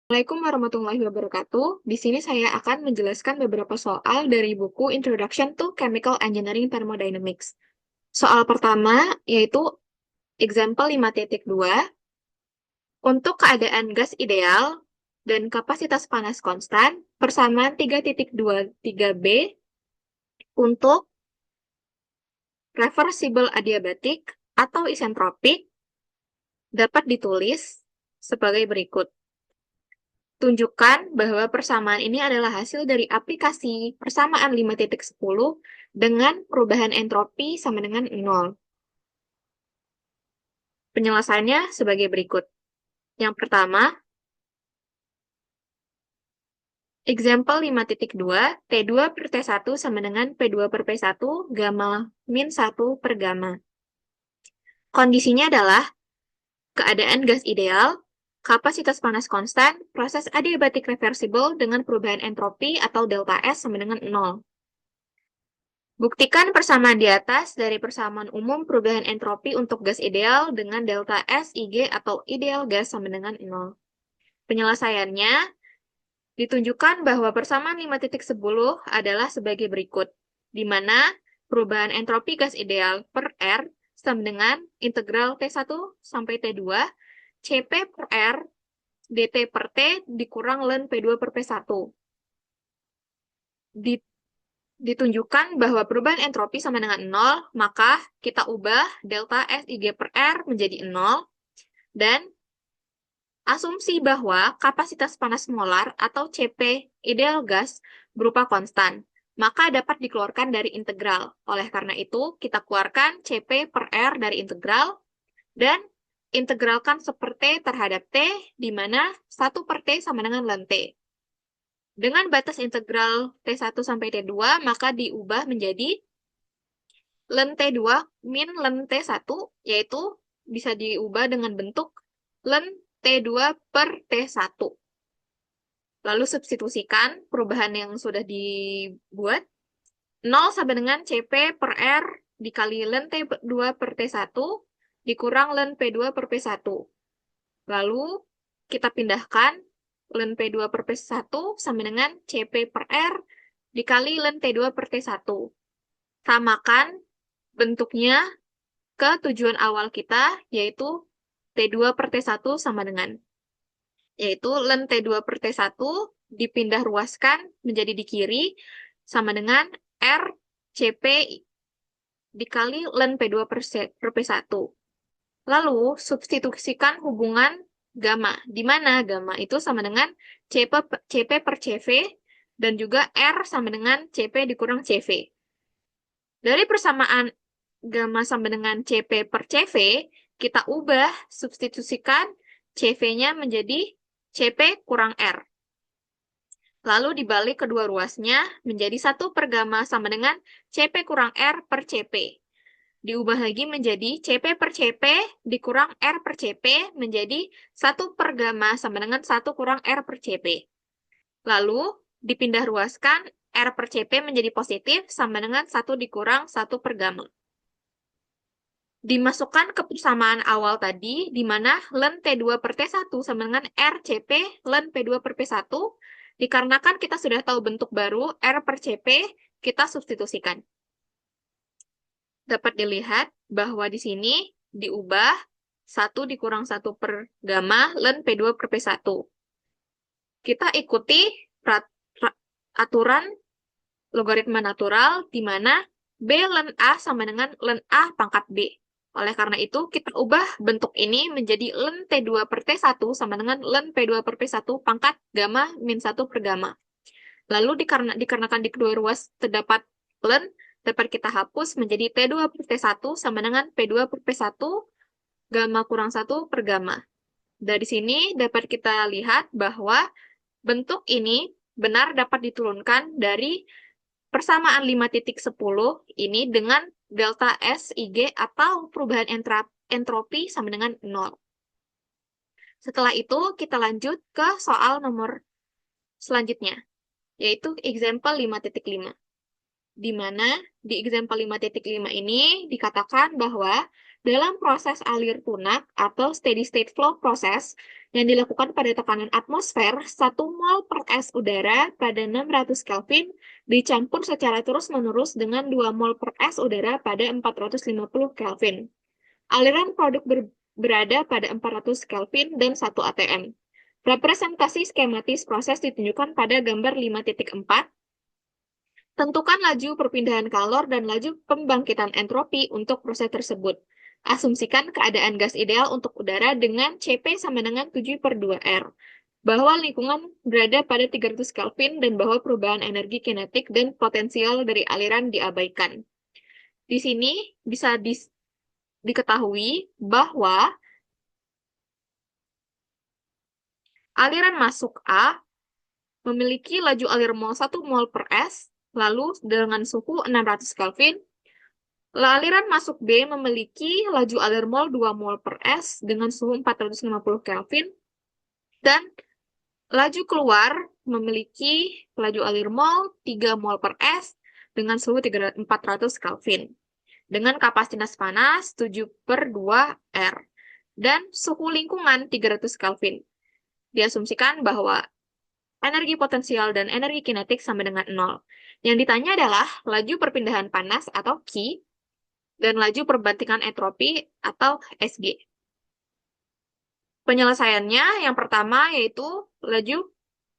Assalamualaikum warahmatullahi wabarakatuh. Di sini saya akan menjelaskan beberapa soal dari buku Introduction to Chemical Engineering Thermodynamics. Soal pertama yaitu example 5.2. Untuk keadaan gas ideal dan kapasitas panas konstan, persamaan 3.23b untuk reversible adiabatik atau isentropik dapat ditulis sebagai berikut. Tunjukkan bahwa persamaan ini adalah hasil dari aplikasi persamaan 5.10 dengan perubahan entropi sama dengan 0. Penyelesaiannya sebagai berikut. Yang pertama, example 5.2, T2 per T1 sama dengan P2 per P1 gamma min 1 per gamma. Kondisinya adalah keadaan gas ideal, kapasitas panas konstan, proses adiabatik reversible dengan perubahan entropi atau delta S sama dengan 0. Buktikan persamaan di atas dari persamaan umum perubahan entropi untuk gas ideal dengan delta S, IG, atau ideal gas sama dengan 0. Penyelesaiannya, ditunjukkan bahwa persamaan 5.10 adalah sebagai berikut, di mana perubahan entropi gas ideal per R sama dengan integral T1 sampai T2, Cp per R, dt per T dikurang ln P2 per P1. Ditunjukkan bahwa perubahan entropi sama dengan 0, maka kita ubah delta SIG per R menjadi 0, dan asumsi bahwa kapasitas panas molar atau Cp ideal gas berupa konstan, maka dapat dikeluarkan dari integral. Oleh karena itu, kita keluarkan Cp per R dari integral, dan integralkan seper T terhadap T, di mana 1 per T sama dengan ln T. Dengan batas integral T1 sampai T2, maka diubah menjadi ln T2 min ln T1, yaitu bisa diubah dengan bentuk ln T2 per T1. Lalu substitusikan perubahan yang sudah dibuat. 0 sama dengan Cp per R dikali ln T2 per T1 dikurang ln P2 per P1. Lalu kita pindahkan ln P2 per P1 sama dengan Cp per R dikali ln T2 per T1. Samakan bentuknya ke tujuan awal kita, yaitu T2 per T1 sama dengan, yaitu ln T2 per T1 dipindah ruaskan menjadi di kiri, sama dengan R Cp dikali ln P2 per P1. Lalu, substitusikan hubungan gamma, di mana gamma itu sama dengan Cp per Cv, dan juga R sama dengan Cp dikurang Cv. Dari persamaan gamma sama dengan Cp per Cv, kita ubah, substitusikan Cv-nya menjadi Cp kurang R. Lalu dibalik kedua ruasnya menjadi 1 per gamma sama dengan Cp kurang R per Cp. Diubah lagi menjadi Cp per Cp dikurang R per Cp menjadi 1 per gamma sama dengan 1 kurang R per Cp. Lalu dipindah ruaskan R per Cp menjadi positif sama dengan 1 dikurang 1 per gamma. Dimasukkan ke persamaan awal tadi, di mana ln T2 per T1 sama dengan RCP ln P2 per P1. Dikarenakan kita sudah tahu bentuk baru, R per Cp, kita substitusikan. Dapat dilihat bahwa di sini diubah 1 dikurang 1 per gamma ln P2 per P1. Kita ikuti aturan logaritma natural, di mana B ln A sama dengan ln A pangkat B. Oleh karena itu, kita ubah bentuk ini menjadi ln T2 per T1 sama dengan ln P2 per P1 pangkat gamma min 1 per gamma. Lalu dikarenakan di kedua ruas terdapat ln, dapat kita hapus menjadi T2 per T1 sama dengan P2 per P1 gamma kurang 1 per gamma. Dari sini dapat kita lihat bahwa bentuk ini benar dapat diturunkan dari persamaan 5.10 ini dengan delta S, IG, atau perubahan entropi sama dengan 0. Setelah itu, kita lanjut ke soal nomor selanjutnya, yaitu example 5.5. Di mana di example 5.5 ini dikatakan bahwa Dalam proses alir tunak atau steady state flow proses yang dilakukan pada tekanan atmosfer, 1 mol per S udara pada 600 Kelvin dicampur secara terus-menerus dengan 2 mol per S udara pada 450 Kelvin. Aliran produk berada pada 400 Kelvin dan 1 atm. Representasi skematis proses ditunjukkan pada gambar 5.4. Tentukan laju perpindahan kalor dan laju pembangkitan entropi untuk proses tersebut. Asumsikan keadaan gas ideal untuk udara dengan Cp sama dengan 7/2R, bahwa lingkungan berada pada 300 Kelvin dan bahwa perubahan energi kinetik dan potensial dari aliran diabaikan. Di sini bisa diketahui bahwa aliran masuk A memiliki laju alir mol 1 mol per S, lalu dengan suhu 600 Kelvin. Aliran masuk B memiliki laju alir mol 2 mol per S dengan suhu 450 Kelvin. Dan laju keluar memiliki laju alir mol 3 mol per S dengan suhu 400 Kelvin. Dengan kapasitas panas 7/2R. Dan suhu lingkungan 300 Kelvin. Diasumsikan bahwa energi potensial dan energi kinetik sama dengan 0. Yang ditanya adalah laju perpindahan panas atau Q dan laju perbandingan entropi atau SG. Penyelesaiannya yang pertama yaitu laju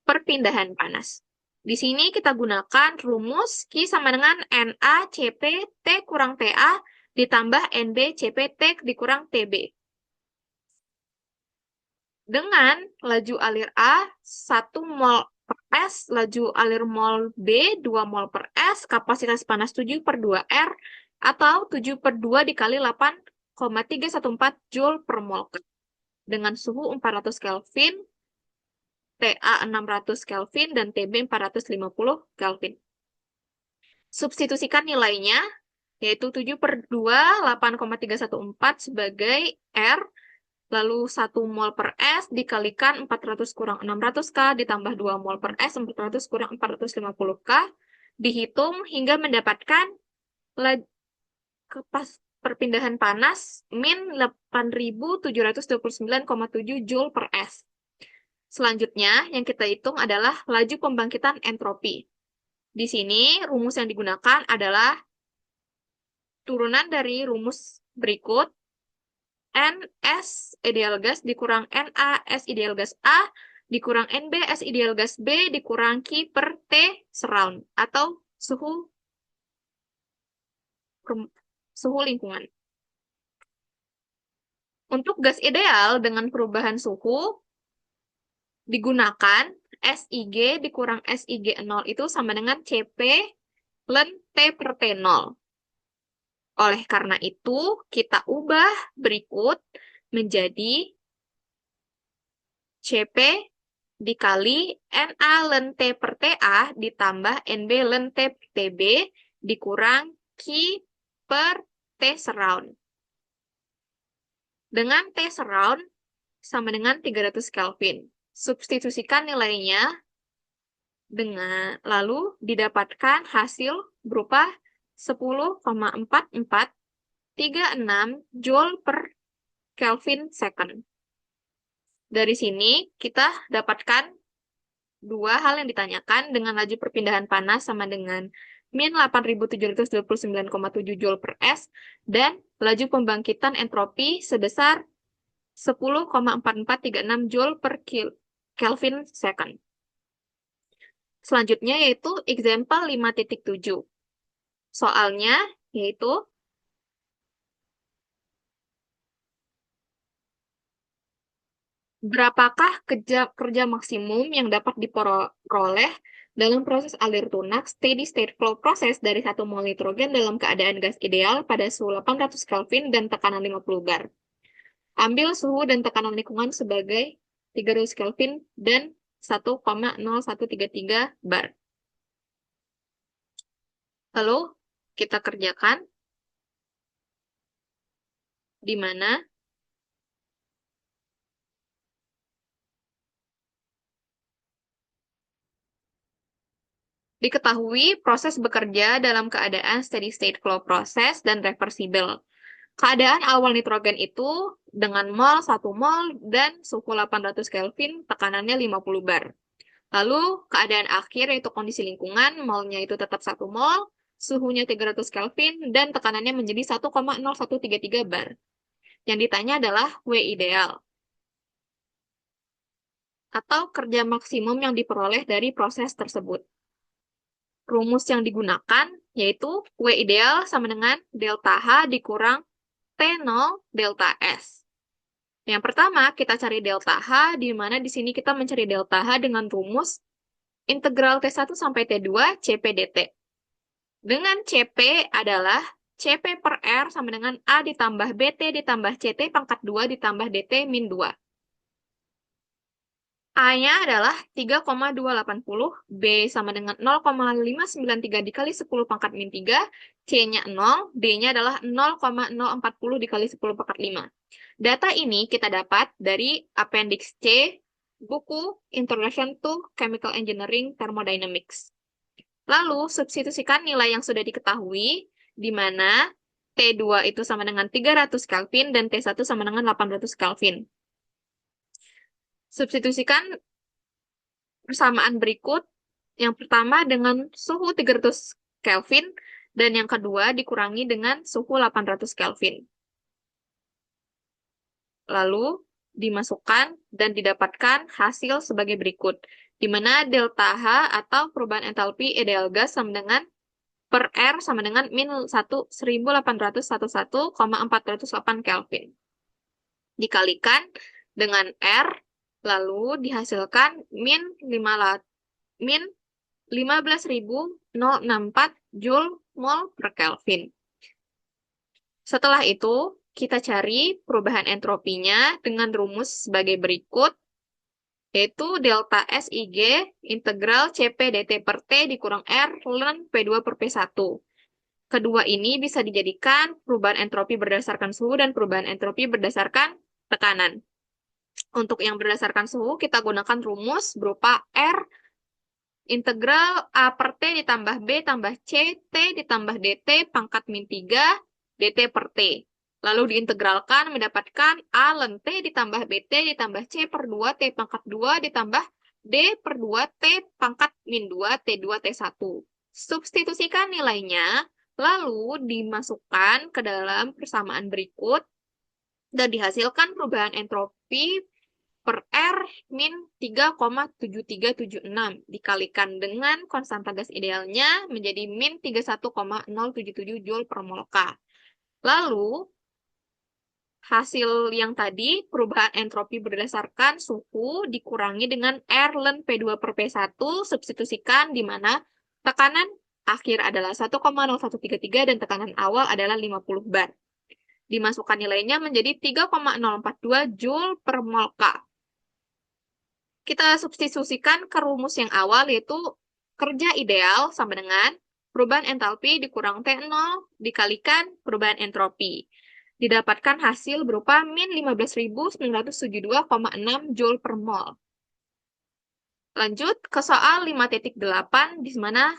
perpindahan panas. Di sini kita gunakan rumus Q sama dengan NA CP T kurang TA ditambah NB CP T dikurang TB. Dengan laju alir A 1 mol per S, laju alir mol B 2 mol per S, kapasitas panas 7/2R, atau 7/2 dikali 8,314 Joule per mol. Dengan suhu 400 Kelvin, TA 600 Kelvin, dan TB 450 Kelvin. Substitusikan nilainya, yaitu 7/2, 8,314 sebagai R, lalu 1 mol per S dikalikan 400 kurang 600K ditambah 2 mol per S 400 kurang 450K. Dihitung hingga mendapatkan perpindahan panas min 8.729,7 Joule per S. Selanjutnya, yang kita hitung adalah laju pembangkitan entropi. Di sini, rumus yang digunakan adalah turunan dari rumus berikut. NS ideal gas dikurang NA S ideal gas A dikurang NB S ideal gas B dikurang Q per T surround atau suhu lingkungan. Untuk gas ideal dengan perubahan suhu digunakan SIG dikurang SIG0 itu sama dengan CP ln T per T0. Oleh karena itu, kita ubah berikut menjadi CP dikali NA ln T per TA ditambah NB ln T per TB dikurang Q per T surround. Dengan T surround sama dengan 300 Kelvin. Substitusikan nilainya lalu didapatkan hasil berupa 10,4436 Joule per Kelvin second. Dari sini kita dapatkan dua hal yang ditanyakan dengan laju perpindahan panas sama dengan min 8.729,7 Joule per S dan laju pembangkitan entropi sebesar 10,4436 Joule per Kelvin second. Selanjutnya yaitu example 5.7. Soalnya yaitu berapakah kerja maksimum yang dapat diperoleh dalam proses alir tunak steady state flow proses dari 1 mol nitrogen dalam keadaan gas ideal pada suhu 800 Kelvin dan tekanan 50 bar. Ambil suhu dan tekanan lingkungan sebagai 300 Kelvin dan 1,0133 bar. Lalu kita kerjakan di mana diketahui proses bekerja dalam keadaan steady state flow proses dan reversible. Keadaan awal nitrogen itu dengan mol 1 mol dan suhu 800 Kelvin, tekanannya 50 bar. Lalu keadaan akhir yaitu kondisi lingkungan, molnya itu tetap 1 mol, suhunya 300 Kelvin, dan tekanannya menjadi 1,0133 bar. Yang ditanya adalah W ideal, atau kerja maksimum yang diperoleh dari proses tersebut. Rumus yang digunakan yaitu W ideal sama dengan delta H dikurang T0 delta S. Yang pertama, kita cari delta H, di mana di sini kita mencari delta H dengan rumus integral T1 sampai T2 CP dt. Dengan CP adalah CP per R sama dengan A ditambah BT ditambah CT pangkat 2 ditambah DT min 2. A-nya adalah 3,280, B sama dengan 0,593 dikali 10 pangkat min 3, C-nya 0, D-nya adalah 0,040 dikali 10 pangkat 5. Data ini kita dapat dari Appendix C, buku Introduction to Chemical Engineering Thermodynamics. Lalu, substitusikan nilai yang sudah diketahui, di mana T2 itu sama dengan 300 Kelvin dan T1 sama dengan 800 Kelvin. Substitusikan persamaan berikut. Yang pertama dengan suhu 300 Kelvin dan yang kedua dikurangi dengan suhu 800 Kelvin. Lalu dimasukkan dan didapatkan hasil sebagai berikut, di mana delta H atau perubahan entalpi ideal gas sama dengan per R sama dengan min 1811,408 Kelvin. Dikalikan dengan R, lalu dihasilkan min 15.064 Joule mol per Kelvin. Setelah itu, kita cari perubahan entropinya dengan rumus sebagai berikut, yaitu delta SIG integral CP dt per T dikurang R ln P2 per P1. Kedua ini bisa dijadikan perubahan entropi berdasarkan suhu dan perubahan entropi berdasarkan tekanan. Untuk yang berdasarkan suhu, kita gunakan rumus berupa R integral A per T ditambah B tambah C, T ditambah DT pangkat min 3, DT per T. Lalu diintegralkan mendapatkan A ln T ditambah BT ditambah C per 2 T pangkat 2 ditambah D per 2 T pangkat min 2 T2 T1. Substitusikan nilainya, lalu dimasukkan ke dalam persamaan berikut dan dihasilkan perubahan entropi per R min 3,7376 dikalikan dengan konstanta gas idealnya menjadi min 31,077 Joule per mol K. Lalu, hasil yang tadi, perubahan entropi berdasarkan suhu dikurangi dengan R ln P2 per P1, substitusikan di mana tekanan akhir adalah 1,0133 dan tekanan awal adalah 50 bar. Dimasukkan nilainya menjadi 3,042 Joule per mol K. Kita substitusikan ke rumus yang awal, yaitu kerja ideal sama dengan perubahan entalpi dikurang T0 dikalikan perubahan entropi. Didapatkan hasil berupa min 15.972,6 Joule per mol. Lanjut ke soal 5.8, di mana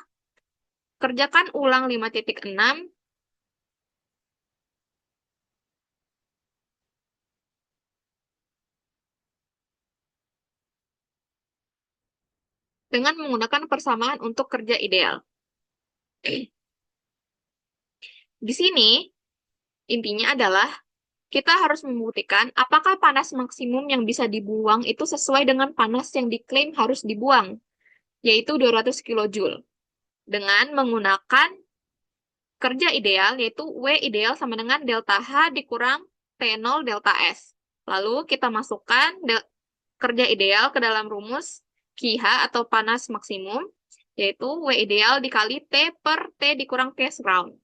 kerjakan ulang 5.6. Dengan menggunakan persamaan untuk kerja ideal. Di sini, intinya adalah kita harus membuktikan apakah panas maksimum yang bisa dibuang itu sesuai dengan panas yang diklaim harus dibuang, yaitu 200 kJ. Dengan menggunakan kerja ideal, yaitu W ideal sama dengan delta H dikurang T0 delta S. Lalu kita masukkan kerja ideal ke dalam rumus QH atau panas maksimum, yaitu W ideal dikali T per T dikurang case round.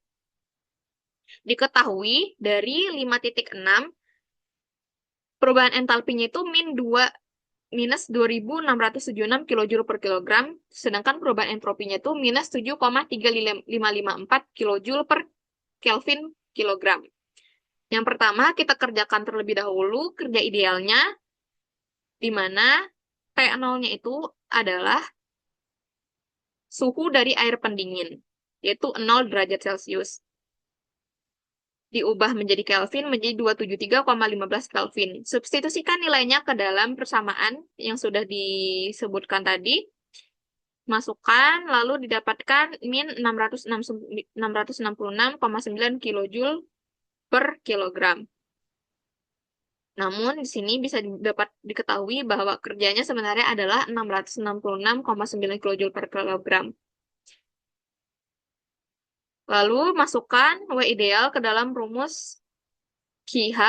Diketahui dari 5.6, perubahan entalpinya itu minus 2.676 kJ per kilogram, sedangkan perubahan entropinya itu minus 7,3554 kJ per Kelvin kilogram. Yang pertama, kita kerjakan terlebih dahulu kerja idealnya, di mana T0-nya itu adalah suhu dari air pendingin, yaitu 0 derajat Celcius. diubah menjadi Kelvin menjadi 273,15 Kelvin. Substitusikan nilainya ke dalam persamaan yang sudah disebutkan tadi. Masukkan, lalu didapatkan min 666,9 kilojoule per kilogram. Namun di sini bisa dapat diketahui bahwa kerjanya sebenarnya adalah 666,9 kilojoule per kilogram. Lalu masukkan W ideal ke dalam rumus QH,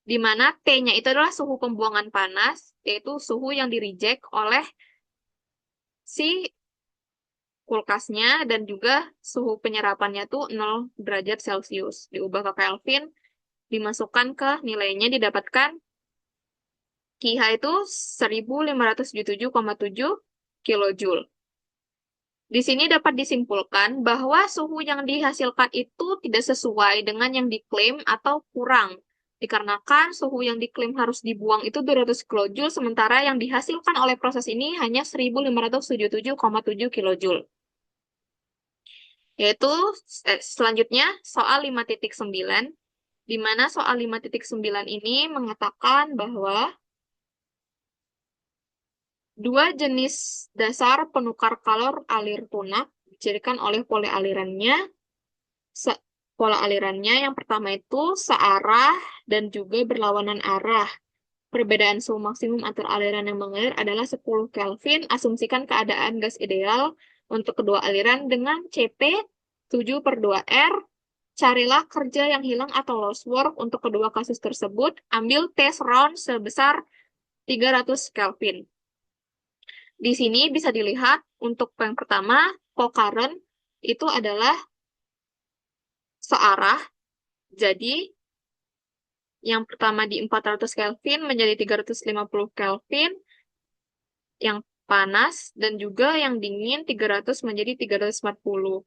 di mana T-nya itu adalah suhu pembuangan panas, yaitu suhu yang di-reject oleh si kulkasnya, dan juga suhu penyerapannya tuh 0 derajat Celcius. Diubah ke Kelvin, dimasukkan ke nilainya, didapatkan QH itu 1577,7 kilojoule. Di sini dapat disimpulkan bahwa suhu yang dihasilkan itu tidak sesuai dengan yang diklaim atau kurang. Dikarenakan suhu yang diklaim harus dibuang itu 200 kilojoule, sementara yang dihasilkan oleh proses ini hanya 1577,7 kilojoule. Yaitu selanjutnya soal 5.9, di mana soal 5.9 ini mengatakan bahwa dua jenis dasar penukar kalor alir tunak dijadikan oleh pola alirannya yang pertama itu searah dan juga berlawanan arah. Perbedaan suhu maksimum antara aliran yang mengalir adalah 10 Kelvin. Asumsikan keadaan gas ideal untuk kedua aliran dengan Cp 7/2R. Carilah kerja yang hilang atau lost work untuk kedua kasus tersebut. Ambil test round sebesar 300 Kelvin. Di sini bisa dilihat untuk yang pertama, co-current itu adalah searah. Jadi, yang pertama di 400 Kelvin menjadi 350 Kelvin, yang panas, dan juga yang dingin 300 menjadi 340.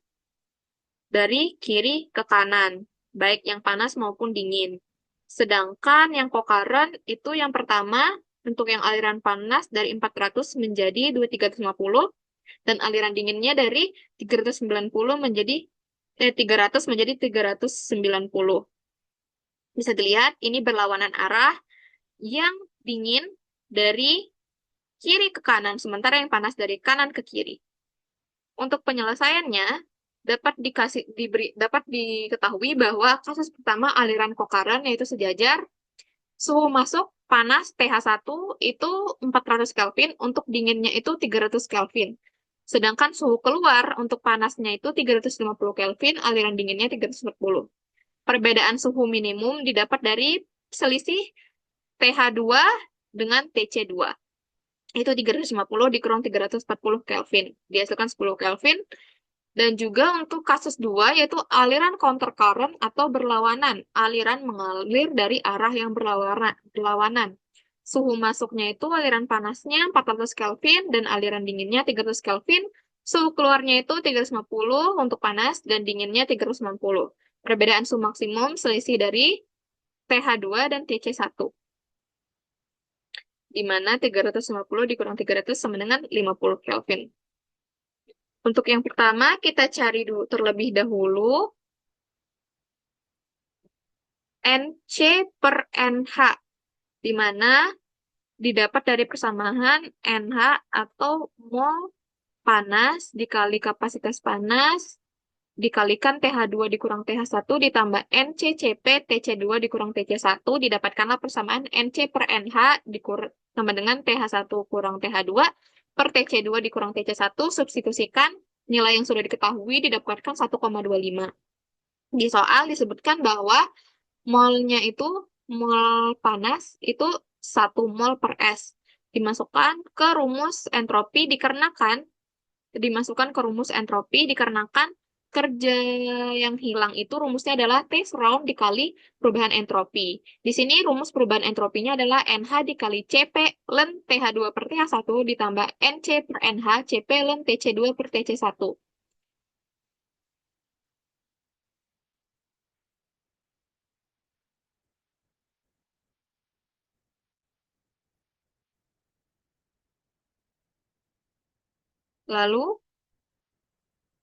Dari kiri ke kanan, baik yang panas maupun dingin. Sedangkan yang co-current itu yang pertama, untuk yang aliran panas dari 400 menjadi 2350, dan aliran dinginnya dari 390 menjadi 300 menjadi 390. Bisa dilihat ini berlawanan arah, yang dingin dari kiri ke kanan, sementara yang panas dari kanan ke kiri. Untuk penyelesaiannya dapat diketahui bahwa kasus pertama aliran co-current yaitu sejajar, suhu masuk panas pH1 itu 400 Kelvin, untuk dinginnya itu 300 Kelvin. Sedangkan suhu keluar untuk panasnya itu 350 Kelvin, aliran dinginnya 340. Perbedaan suhu minimum didapat dari selisih pH2 dengan TC2. Itu 350 dikurang 340 Kelvin. Dihasilkan 10 Kelvin. Dan juga untuk kasus 2, yaitu aliran counter current atau berlawanan. Aliran mengalir dari arah yang berlawanan. Suhu masuknya itu aliran panasnya 400 Kelvin dan aliran dinginnya 300 Kelvin. Suhu keluarnya itu 350 untuk panas dan dinginnya 390. Perbedaan suhu maksimum selisih dari pH2 dan TC1. Di mana 350 dikurang 300 sama dengan 50 Kelvin. Untuk yang pertama, kita cari dulu terlebih dahulu NC per NH, di mana didapat dari persamaan NH atau mol panas dikali kapasitas panas dikalikan TH2 dikurang TH1 ditambah NCCP TC2 dikurang TC1, didapatkanlah persamaan NC per NH ditambah dengan TH1 kurang TH2 per TC2 dikurang TC1. Substitusikan nilai yang sudah diketahui, didapatkan 1,25. Di soal disebutkan bahwa molnya itu, mol panas itu 1 mol per S. Dimasukkan ke rumus entropi dikarenakan kerja yang hilang itu rumusnya adalah T round dikali perubahan entropi. Di sini rumus perubahan entropinya adalah NH dikali CP ln TH2 per TH1 ditambah NC per NH CP ln TC2 per TC1. Lalu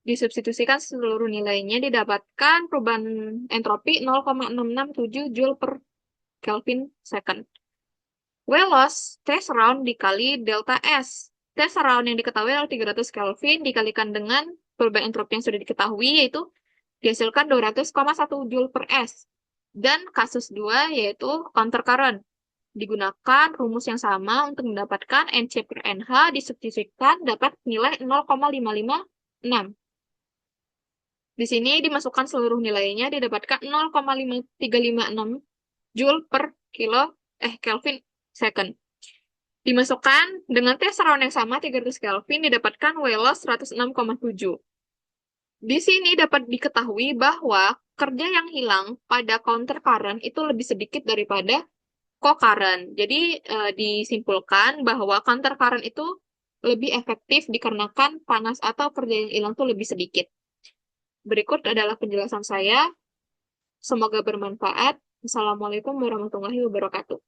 Disubstitusikan seluruh nilainya, didapatkan perubahan entropi 0,667 Joule per Kelvin second. Well loss test round dikali delta S. Test round yang diketahui adalah 300 Kelvin dikalikan dengan perubahan entropi yang sudah diketahui, yaitu dihasilkan 200,1 Joule per S. Dan kasus 2 yaitu counter current. Digunakan rumus yang sama untuk mendapatkan NC per NH, disubstitusikan dapat nilai 0,556. Di sini dimasukkan seluruh nilainya, didapatkan 0,356 Joule per Kelvin second. Dimasukkan dengan test round yang sama 300 Kelvin, didapatkan W loss 106,7. Di sini dapat diketahui bahwa kerja yang hilang pada counter current itu lebih sedikit daripada co-current. Jadi disimpulkan bahwa counter current itu lebih efektif dikarenakan panas atau kerja yang hilang itu lebih sedikit. Berikut adalah penjelasan saya. Semoga bermanfaat. Assalamualaikum warahmatullahi wabarakatuh.